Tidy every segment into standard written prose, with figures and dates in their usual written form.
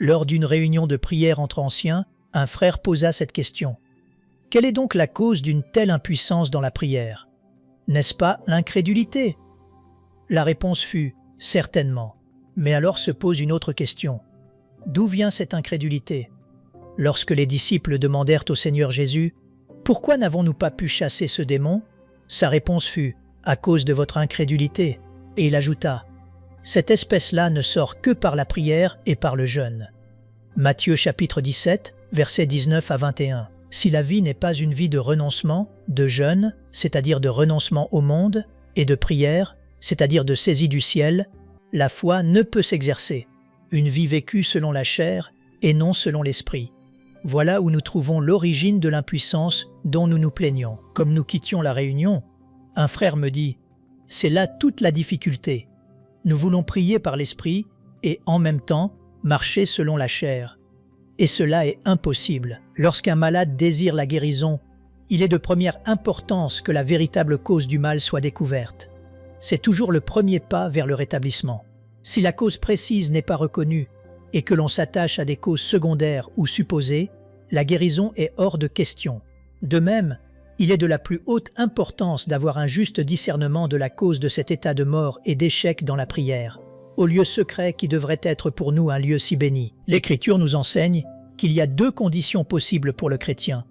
Lors d'une réunion de prière entre anciens, un frère posa cette question. Quelle est donc la cause d'une telle impuissance dans la prière? N'est-ce pas l'incrédulité? La réponse fut « certainement ». Mais alors se pose une autre question. D'où vient cette incrédulité? Lorsque les disciples demandèrent au Seigneur Jésus « Pourquoi n'avons-nous pas pu chasser ce démon ?» Sa réponse fut « À cause de votre incrédulité ». Et il ajouta « Cette espèce-là ne sort que par la prière et par le jeûne ». Matthieu chapitre 17, versets 19 à 21. Si la vie n'est pas une vie de renoncement, de jeûne, c'est-à-dire de renoncement au monde, et de prière, c'est-à-dire de saisie du ciel, la foi ne peut s'exercer. Une vie vécue selon la chair et non selon l'esprit. Voilà où nous trouvons l'origine de l'impuissance dont nous nous plaignons. Comme nous quittions la réunion, un frère me dit « C'est là toute la difficulté. Nous voulons prier par l'esprit et en même temps marcher selon la chair. Et cela est impossible. Lorsqu'un malade désire la guérison, il est de première importance que la véritable cause du mal soit découverte. C'est toujours le premier pas vers le rétablissement. Si la cause précise n'est pas reconnue et que l'on s'attache à des causes secondaires ou supposées, la guérison est hors de question. De même, il est de la plus haute importance d'avoir un juste discernement de la cause de cet état de mort et d'échec dans la prière, au lieu secret qui devrait être pour nous un lieu si béni. L'Écriture nous enseigne qu'il y a deux conditions possibles pour le chrétien.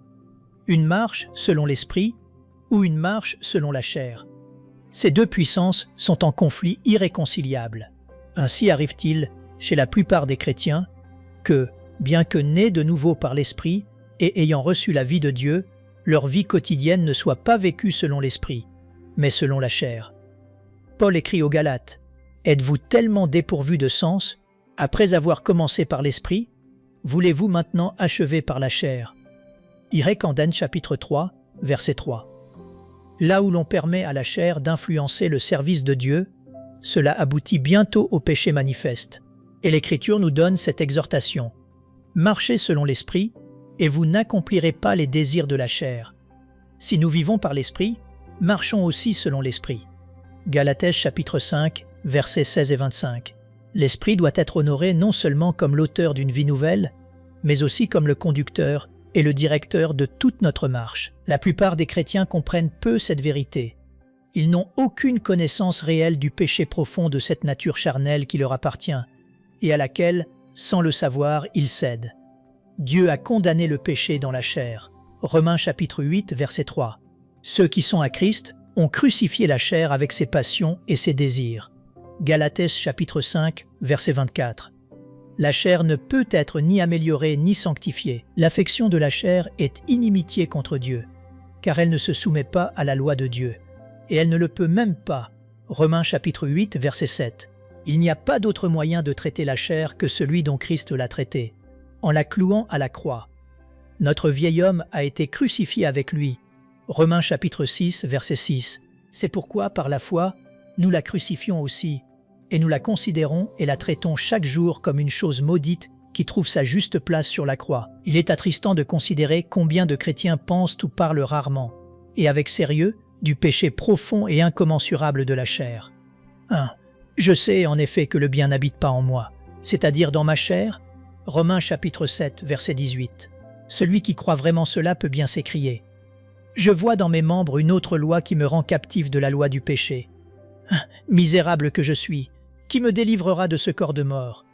Une marche selon l'esprit ou une marche selon la chair. Ces deux puissances sont en conflit irréconciliable. Ainsi arrive-t-il, chez la plupart des chrétiens, que, bien que nés de nouveau par l'Esprit et ayant reçu la vie de Dieu, leur vie quotidienne ne soit pas vécue selon l'Esprit, mais selon la chair. Paul écrit aux Galates, « Êtes-vous tellement dépourvus de sens, après avoir commencé par l'Esprit, voulez-vous maintenant achever par la chair ?» Irrécanden chapitre 3, verset 3. Là où l'on permet à la chair d'influencer le service de Dieu, cela aboutit bientôt au péché manifeste. Et l'Écriture nous donne cette exhortation. Marchez selon l'Esprit, et vous n'accomplirez pas les désirs de la chair. Si nous vivons par l'Esprit, marchons aussi selon l'Esprit. Galates chapitre 5, versets 16 et 25. L'Esprit doit être honoré non seulement comme l'auteur d'une vie nouvelle, mais aussi comme le conducteur et le directeur de toute notre marche. La plupart des chrétiens comprennent peu cette vérité. Ils n'ont aucune connaissance réelle du péché profond de cette nature charnelle qui leur appartient et à laquelle, sans le savoir, ils cèdent. Dieu a condamné le péché dans la chair. Romains chapitre 8, verset 3. Ceux qui sont à Christ ont crucifié la chair avec ses passions et ses désirs. Galates chapitre 5, verset 24. La chair ne peut être ni améliorée ni sanctifiée. L'affection de la chair est inimitié contre Dieu, car elle ne se soumet pas à la loi de Dieu. Et elle ne le peut même pas. Romains chapitre 8, verset 7. Il n'y a pas d'autre moyen de traiter la chair que celui dont Christ l'a traitée, en la clouant à la croix. Notre vieil homme a été crucifié avec lui. Romains chapitre 6, verset 6. C'est pourquoi, par la foi, nous la crucifions aussi, et nous la considérons et la traitons chaque jour comme une chose maudite qui trouve sa juste place sur la croix. Il est attristant de considérer combien de chrétiens pensent ou parlent rarement, et avec sérieux, du péché profond et incommensurable de la chair. 1. Je sais en effet que le bien n'habite pas en moi, c'est-à-dire dans ma chair. Romains chapitre 7, verset 18. Celui qui croit vraiment cela peut bien s'écrier. Je vois dans mes membres une autre loi qui me rend captif de la loi du péché. Misérable que je suis, qui me délivrera de ce corps de mort?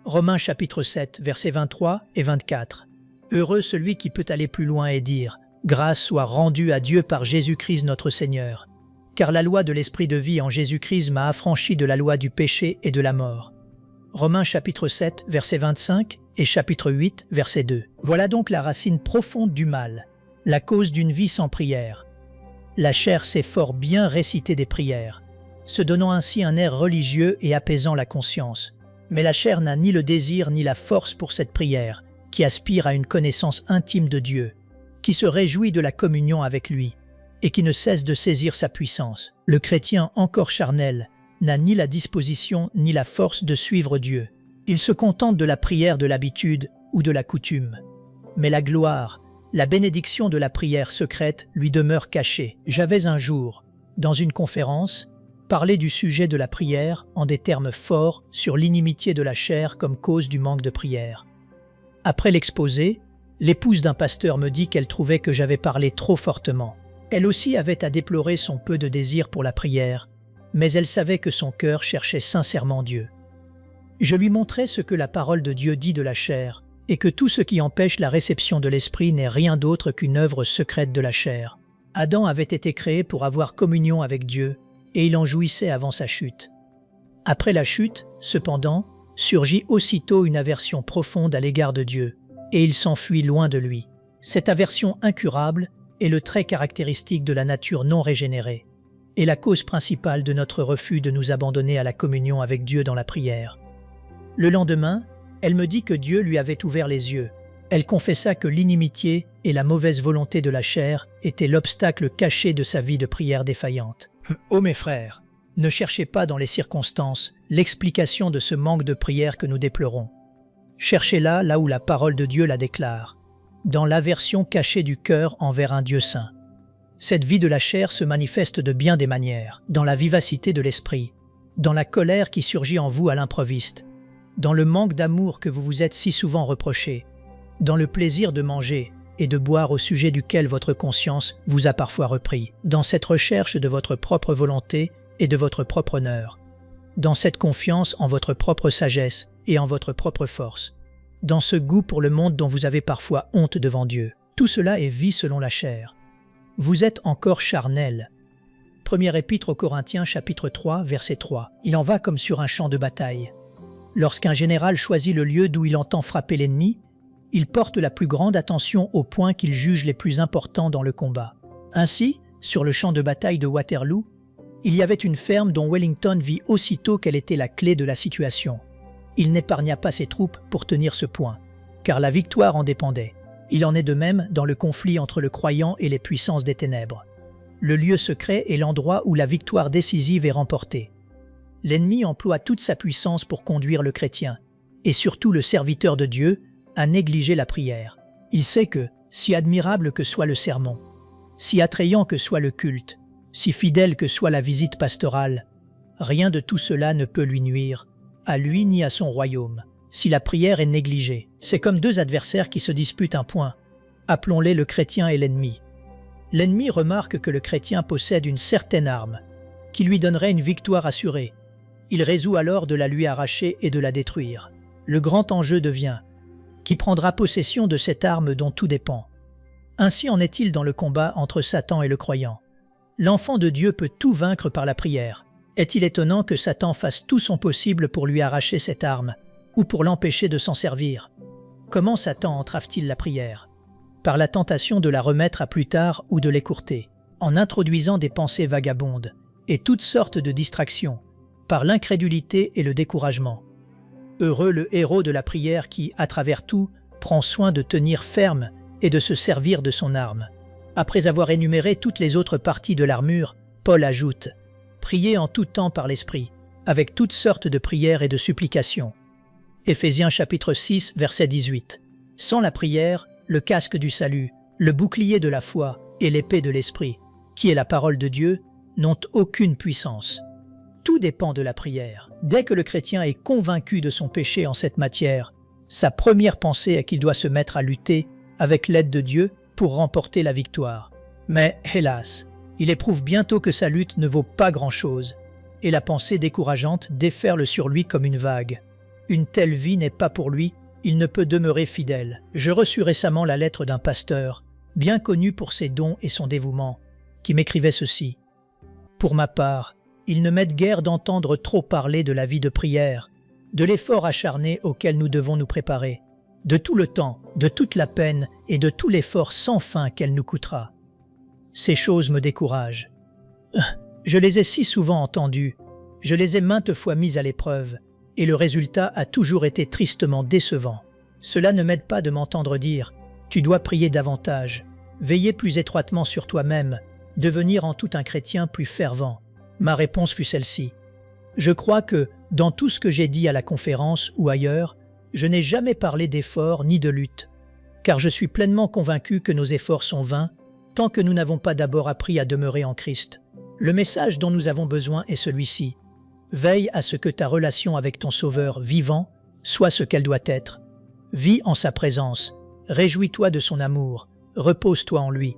Romains chapitre 7, versets 23 et 24. Heureux celui qui peut aller plus loin et dire « Grâce soit rendue à Dieu par Jésus-Christ notre Seigneur, car la loi de l'Esprit de vie en Jésus-Christ m'a affranchi de la loi du péché et de la mort. » Romains chapitre 7, verset 25 et chapitre 8, verset 2. Voilà donc la racine profonde du mal, la cause d'une vie sans prière. La chair sait fort bien réciter des prières, se donnant ainsi un air religieux et apaisant la conscience. Mais la chair n'a ni le désir ni la force pour cette prière, qui aspire à une connaissance intime de Dieu, qui se réjouit de la communion avec lui, et qui ne cesse de saisir sa puissance. Le chrétien encore charnel n'a ni la disposition ni la force de suivre Dieu. Il se contente de la prière de l'habitude ou de la coutume. Mais la gloire, la bénédiction de la prière secrète lui demeure cachée. J'avais un jour, dans une conférence, parlé du sujet de la prière en des termes forts sur l'inimitié de la chair comme cause du manque de prière. Après l'exposé, l'épouse d'un pasteur me dit qu'elle trouvait que j'avais parlé trop fortement. Elle aussi avait à déplorer son peu de désir pour la prière, mais elle savait que son cœur cherchait sincèrement Dieu. Je lui montrais ce que la parole de Dieu dit de la chair, et que tout ce qui empêche la réception de l'esprit n'est rien d'autre qu'une œuvre secrète de la chair. Adam avait été créé pour avoir communion avec Dieu, et il en jouissait avant sa chute. Après la chute, cependant, surgit aussitôt une aversion profonde à l'égard de Dieu, et il s'enfuit loin de lui. Cette aversion incurable est le trait caractéristique de la nature non régénérée, et la cause principale de notre refus de nous abandonner à la communion avec Dieu dans la prière. Le lendemain, elle me dit que Dieu lui avait ouvert les yeux. Elle confessa que l'inimitié et la mauvaise volonté de la chair étaient l'obstacle caché de sa vie de prière défaillante. Ô mes frères, ne cherchez pas dans les circonstances l'explication de ce manque de prière que nous déplorons. Cherchez-la là où la parole de Dieu la déclare, dans l'aversion cachée du cœur envers un Dieu saint. Cette vie de la chair se manifeste de bien des manières, dans la vivacité de l'esprit, dans la colère qui surgit en vous à l'improviste, dans le manque d'amour que vous vous êtes si souvent reproché, dans le plaisir de manger et de boire au sujet duquel votre conscience vous a parfois repris, dans cette recherche de votre propre volonté et de votre propre honneur, dans cette confiance en votre propre sagesse et en votre propre force, dans ce goût pour le monde dont vous avez parfois honte devant Dieu. Tout cela est vie selon la chair. Vous êtes encore charnel. Première épître aux Corinthiens, chapitre 3, verset 3. Il en va comme sur un champ de bataille. Lorsqu'un général choisit le lieu d'où il entend frapper l'ennemi, il porte la plus grande attention aux points qu'il juge les plus importants dans le combat. Ainsi, sur le champ de bataille de Waterloo, il y avait une ferme dont Wellington vit aussitôt qu'elle était la clé de la situation. Il n'épargna pas ses troupes pour tenir ce point, car la victoire en dépendait. Il en est de même dans le conflit entre le croyant et les puissances des ténèbres. Le lieu secret est l'endroit où la victoire décisive est remportée. L'ennemi emploie toute sa puissance pour conduire le chrétien, et surtout le serviteur de Dieu, à négliger la prière. Il sait que, si admirable que soit le sermon, si attrayant que soit le culte, si fidèle que soit la visite pastorale, rien de tout cela ne peut lui nuire, à lui ni à son royaume, si la prière est négligée. C'est comme deux adversaires qui se disputent un point. Appelons-les le chrétien et l'ennemi. L'ennemi remarque que le chrétien possède une certaine arme, qui lui donnerait une victoire assurée. Il résout alors de la lui arracher et de la détruire. Le grand enjeu devient qui prendra possession de cette arme dont tout dépend. Ainsi en est-il dans le combat entre Satan et le croyant. L'enfant de Dieu peut tout vaincre par la prière. Est-il étonnant que Satan fasse tout son possible pour lui arracher cette arme, ou pour l'empêcher de s'en servir? Comment Satan entrave-t-il la prière? Par la tentation de la remettre à plus tard ou de l'écourter, en introduisant des pensées vagabondes et toutes sortes de distractions, par l'incrédulité et le découragement. Heureux le héros de la prière qui, à travers tout, prend soin de tenir ferme et de se servir de son arme. Après avoir énuméré toutes les autres parties de l'armure, Paul ajoute « Priez en tout temps par l'Esprit, avec toutes sortes de prières et de supplications. » Éphésiens chapitre 6, verset 18. Sans la prière, le casque du salut, le bouclier de la foi et l'épée de l'Esprit, qui est la parole de Dieu, n'ont aucune puissance. Tout dépend de la prière. Dès que le chrétien est convaincu de son péché en cette matière, sa première pensée est qu'il doit se mettre à lutter avec l'aide de Dieu pour remporter la victoire. Mais hélas, il éprouve bientôt que sa lutte ne vaut pas grand-chose, et la pensée décourageante déferle sur lui comme une vague. Une telle vie n'est pas pour lui, il ne peut demeurer fidèle. Je reçus récemment la lettre d'un pasteur, bien connu pour ses dons et son dévouement, qui m'écrivait ceci. « Pour ma part, il ne m'aide guère d'entendre trop parler de la vie de prière, de l'effort acharné auquel nous devons nous préparer, de tout le temps, de toute la peine et de tout l'effort sans fin qu'elle nous coûtera. Ces choses me découragent. Je les ai si souvent entendues, je les ai maintes fois mises à l'épreuve, et le résultat a toujours été tristement décevant. Cela ne m'aide pas de m'entendre dire « Tu dois prier davantage, veiller plus étroitement sur toi-même, devenir en tout un chrétien plus fervent. » Ma réponse fut celle-ci. Je crois que, dans tout ce que j'ai dit à la conférence ou ailleurs, je n'ai jamais parlé d'efforts ni de lutte, car je suis pleinement convaincu que nos efforts sont vains tant que nous n'avons pas d'abord appris à demeurer en Christ. Le message dont nous avons besoin est celui-ci. Veille à ce que ta relation avec ton Sauveur vivant soit ce qu'elle doit être. Vis en sa présence, réjouis-toi de son amour, repose-toi en lui.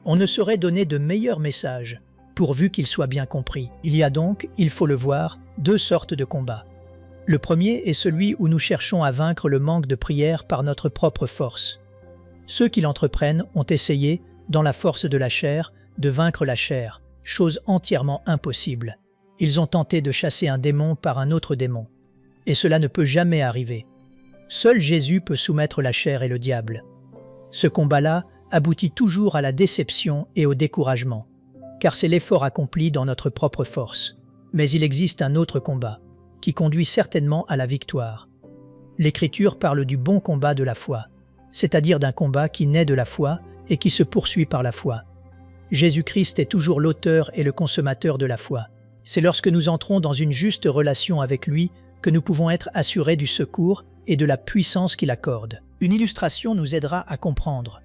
On ne saurait donner de meilleur message, pourvu qu'il soit bien compris. Il y a donc, il faut le voir, deux sortes de combats. Le premier est celui où nous cherchons à vaincre le manque de prière par notre propre force. Ceux qui l'entreprennent ont essayé, dans la force de la chair, de vaincre la chair, chose entièrement impossible. Ils ont tenté de chasser un démon par un autre démon. Et cela ne peut jamais arriver. Seul Jésus peut soumettre la chair et le diable. Ce combat-là aboutit toujours à la déception et au découragement, car c'est l'effort accompli dans notre propre force. Mais il existe un autre combat, qui conduit certainement à la victoire. L'Écriture parle du bon combat de la foi, c'est-à-dire d'un combat qui naît de la foi et qui se poursuit par la foi. Jésus-Christ est toujours l'auteur et le consommateur de la foi. C'est lorsque nous entrons dans une juste relation avec lui que nous pouvons être assurés du secours et de la puissance qu'il accorde. Une illustration nous aidera à comprendre.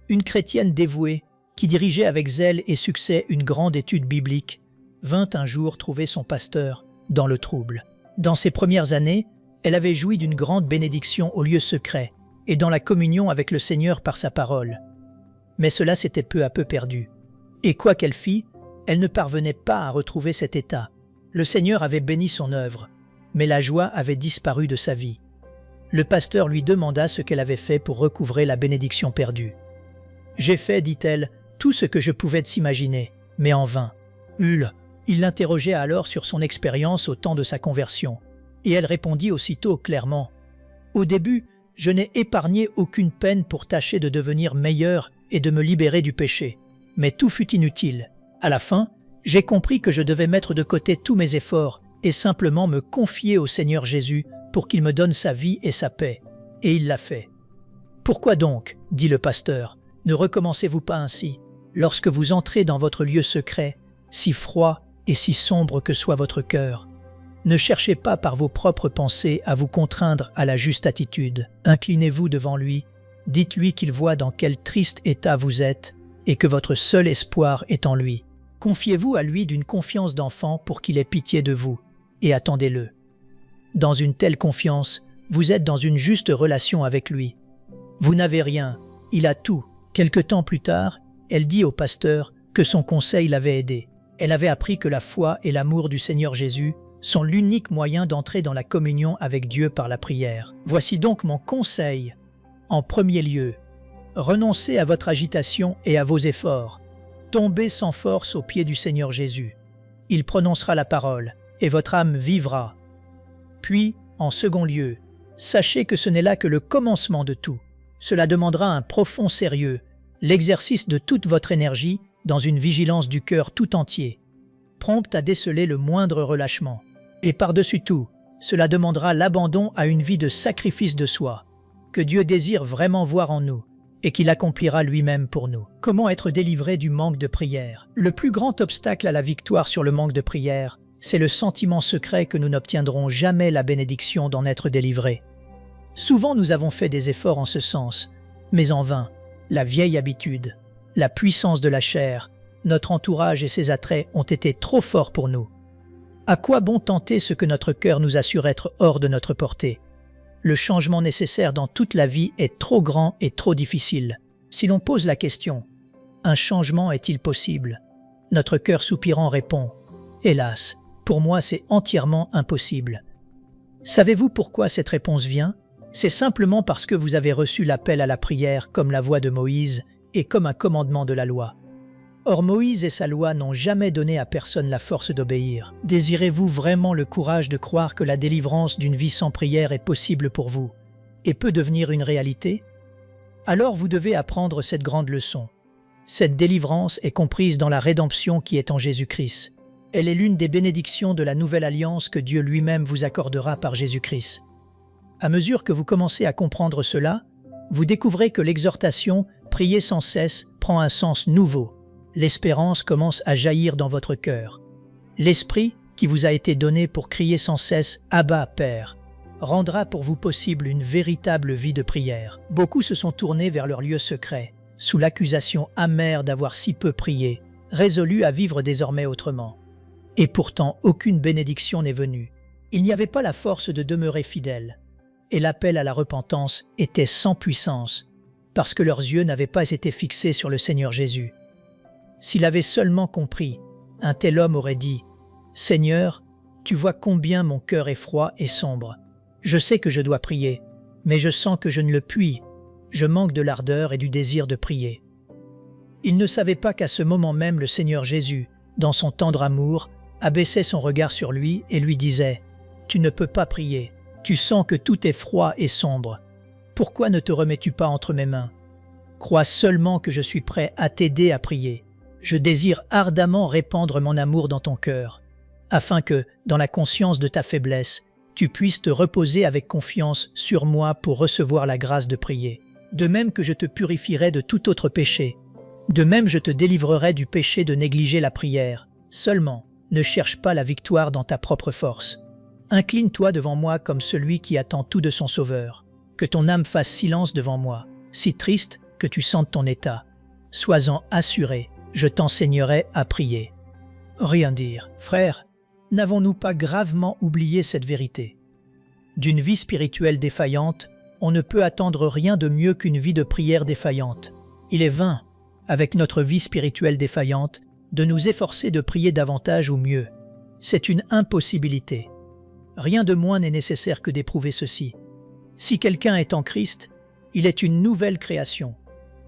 Une chrétienne dévouée, qui dirigeait avec zèle et succès une grande étude biblique, vint un jour trouver son pasteur dans le trouble. Dans ses premières années, elle avait joui d'une grande bénédiction au lieu secret et dans la communion avec le Seigneur par sa parole. Mais cela s'était peu à peu perdu. Et quoi qu'elle fît, elle ne parvenait pas à retrouver cet état. Le Seigneur avait béni son œuvre, mais la joie avait disparu de sa vie. Le pasteur lui demanda ce qu'elle avait fait pour recouvrer la bénédiction perdue. « J'ai fait, dit-elle, tout ce que je pouvais s'imaginer, mais en vain. » Il l'interrogeait alors sur son expérience au temps de sa conversion, et elle répondit aussitôt clairement « Au début, je n'ai épargné aucune peine pour tâcher de devenir meilleur et de me libérer du péché, mais tout fut inutile. À la fin, j'ai compris que je devais mettre de côté tous mes efforts et simplement me confier au Seigneur Jésus pour qu'il me donne sa vie et sa paix. Et il l'a fait. »« Pourquoi donc, dit le pasteur, ne recommencez-vous pas ainsi, lorsque vous entrez dans votre lieu secret, si froid et si sombre que soit votre cœur? Ne cherchez pas par vos propres pensées à vous contraindre à la juste attitude. Inclinez-vous devant lui, dites-lui qu'il voit dans quel triste état vous êtes et que votre seul espoir est en lui. Confiez-vous à lui d'une confiance d'enfant pour qu'il ait pitié de vous, et attendez-le. Dans une telle confiance, vous êtes dans une juste relation avec lui. Vous n'avez rien, il a tout. Quelque temps plus tard, elle dit au pasteur que son conseil l'avait aidé. Elle avait appris que la foi et l'amour du Seigneur Jésus sont l'unique moyen d'entrer dans la communion avec Dieu par la prière. Voici donc mon conseil. En premier lieu, renoncez à votre agitation et à vos efforts. Tombez sans force aux pieds du Seigneur Jésus. Il prononcera la parole, et votre âme vivra. Puis, en second lieu, sachez que ce n'est là que le commencement de tout. Cela demandera un profond sérieux, l'exercice de toute votre énergie dans une vigilance du cœur tout entier, prompte à déceler le moindre relâchement. Et par-dessus tout, cela demandera l'abandon à une vie de sacrifice de soi, que Dieu désire vraiment voir en nous, et qu'il accomplira lui-même pour nous. Comment être délivré du manque de prière? Le plus grand obstacle à la victoire sur le manque de prière, c'est le sentiment secret que nous n'obtiendrons jamais la bénédiction d'en être délivrés. Souvent nous avons fait des efforts en ce sens, mais en vain. La vieille habitude, la puissance de la chair, notre entourage et ses attraits ont été trop forts pour nous. À quoi bon tenter ce que notre cœur nous assure être hors de notre portée? Le changement nécessaire dans toute la vie est trop grand et trop difficile. Si l'on pose la question, un changement est-il possible? Notre cœur soupirant répond, hélas, pour moi c'est entièrement impossible. Savez-vous pourquoi cette réponse vient? C'est simplement parce que vous avez reçu l'appel à la prière comme la voix de Moïse et comme un commandement de la loi. Or Moïse et sa loi n'ont jamais donné à personne la force d'obéir. Désirez-vous vraiment le courage de croire que la délivrance d'une vie sans prière est possible pour vous et peut devenir une réalité? Alors vous devez apprendre cette grande leçon. Cette délivrance est comprise dans la rédemption qui est en Jésus-Christ. Elle est l'une des bénédictions de la nouvelle alliance que Dieu lui-même vous accordera par Jésus-Christ. À mesure que vous commencez à comprendre cela, vous découvrez que l'exhortation « Priez sans cesse » prend un sens nouveau. L'espérance commence à jaillir dans votre cœur. L'Esprit, qui vous a été donné pour crier sans cesse « Abba, Père », rendra pour vous possible une véritable vie de prière. Beaucoup se sont tournés vers leur lieu secret, sous l'accusation amère d'avoir si peu prié, résolus à vivre désormais autrement. Et pourtant, aucune bénédiction n'est venue. Il n'y avait pas la force de demeurer fidèle. et l'appel à la repentance était sans puissance, parce que leurs yeux n'avaient pas été fixés sur le Seigneur Jésus. S'il avait seulement compris, un tel homme aurait dit « Seigneur, tu vois combien mon cœur est froid et sombre. Je sais que je dois prier, mais je sens que je ne le puis. Je manque de l'ardeur et du désir de prier. » Il ne savait pas qu'à ce moment même le Seigneur Jésus, dans son tendre amour, abaissait son regard sur lui et lui disait « Tu ne peux pas prier, tu sens que tout est froid et sombre. Pourquoi ne te remets-tu pas entre mes mains? Crois seulement que je suis prêt à t'aider à prier. Je désire ardemment répandre mon amour dans ton cœur, afin que, dans la conscience de ta faiblesse, tu puisses te reposer avec confiance sur moi pour recevoir la grâce de prier. De même que je te purifierai de tout autre péché, de même je te délivrerai du péché de négliger la prière. Seulement, ne cherche pas la victoire dans ta propre force. Incline-toi devant moi comme celui qui attend tout de son Sauveur. Que ton âme fasse silence devant moi, si triste que tu sentes ton état. Sois-en assuré, je t'enseignerai à prier. Rien dire, frère, n'avons-nous pas gravement oublié cette vérité? D'une vie spirituelle défaillante, on ne peut attendre rien de mieux qu'une vie de prière défaillante. Il est vain, avec notre vie spirituelle défaillante, de nous efforcer de prier davantage ou mieux. C'est une impossibilité. Rien de moins n'est nécessaire que d'éprouver ceci. Si quelqu'un est en Christ, il est une nouvelle création.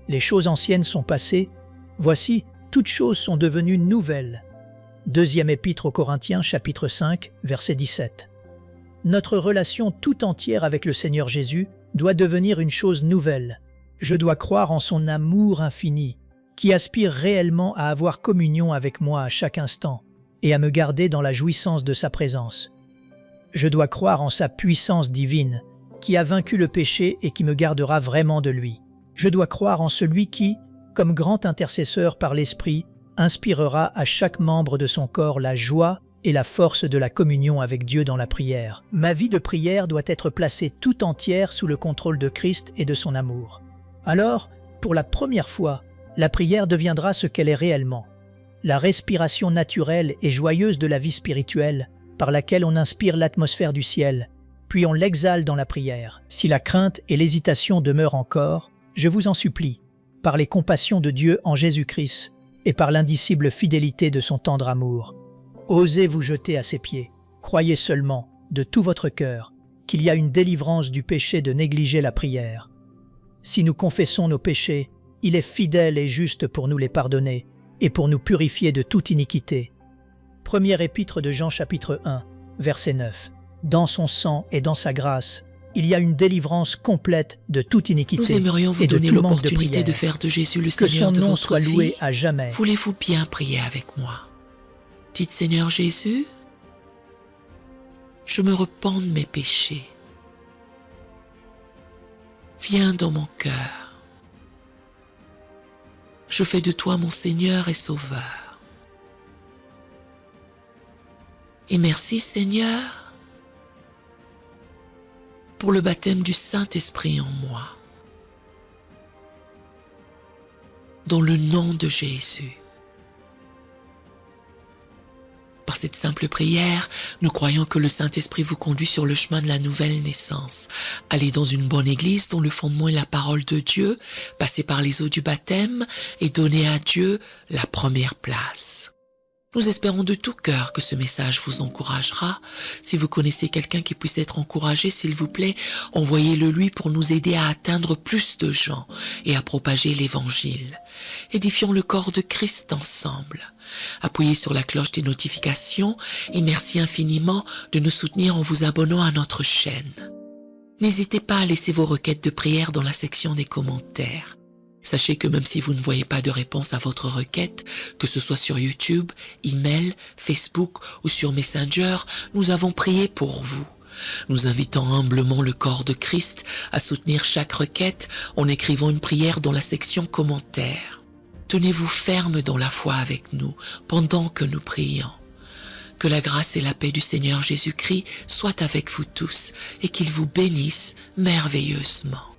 Les choses anciennes sont passées, voici, toutes choses sont devenues nouvelles. Deuxième épître aux Corinthiens, chapitre 5, verset 17. Notre relation tout entière avec le Seigneur Jésus doit devenir une chose nouvelle. Je dois croire en son amour infini, qui aspire réellement à avoir communion avec moi à chaque instant et à me garder dans la jouissance de sa présence. Je dois croire en sa puissance divine, qui a vaincu le péché et qui me gardera vraiment de lui. Je dois croire en celui qui, comme grand intercesseur par l'Esprit, inspirera à chaque membre de son corps la joie et la force de la communion avec Dieu dans la prière. Ma vie de prière doit être placée tout entière sous le contrôle de Christ et de son amour. Alors, pour la première fois, la prière deviendra ce qu'elle est réellement. La respiration naturelle et joyeuse de la vie spirituelle, par laquelle on inspire l'atmosphère du ciel, puis on l'exhale dans la prière. Si la crainte et l'hésitation demeurent encore, je vous en supplie, par les compassions de Dieu en Jésus-Christ et par l'indicible fidélité de son tendre amour, osez vous jeter à ses pieds. Croyez seulement, de tout votre cœur, qu'il y a une délivrance du péché de négliger la prière. Si nous confessons nos péchés, il est fidèle et juste pour nous les pardonner et pour nous purifier de toute iniquité. Première épître de Jean chapitre 1, verset 9. Dans son sang et dans sa grâce, il y a une délivrance complète de toute iniquité Nous aimerions vous et de donner tout manque de l'opportunité prière. de faire de Jésus le Que Seigneur son de nom votre soit vie. loué à jamais. Voulez-vous bien prier avec moi? Dites Seigneur Jésus, je me repens de mes péchés. Viens dans mon cœur. Je fais de toi mon Seigneur et Sauveur. Et merci Seigneur pour le baptême du Saint-Esprit en moi. Dans le nom de Jésus. Par cette simple prière, nous croyons que le Saint-Esprit vous conduit sur le chemin de la nouvelle naissance. Allez dans une bonne église dont le fondement est la parole de Dieu, passez par les eaux du baptême et donnez à Dieu la première place. Nous espérons de tout cœur que ce message vous encouragera. Si vous connaissez quelqu'un qui puisse être encouragé, s'il vous plaît, envoyez-le lui pour nous aider à atteindre plus de gens et à propager l'Évangile. Édifions le corps de Christ ensemble. Appuyez sur la cloche des notifications et merci infiniment de nous soutenir en vous abonnant à notre chaîne. N'hésitez pas à laisser vos requêtes de prière dans la section des commentaires. Sachez que même si vous ne voyez pas de réponse à votre requête, que ce soit sur YouTube, email, Facebook ou sur Messenger, nous avons prié pour vous. Nous invitons humblement le corps de Christ à soutenir chaque requête en écrivant une prière dans la section commentaires. Tenez-vous ferme dans la foi avec nous pendant que nous prions. Que la grâce et la paix du Seigneur Jésus-Christ soient avec vous tous et qu'il vous bénisse merveilleusement.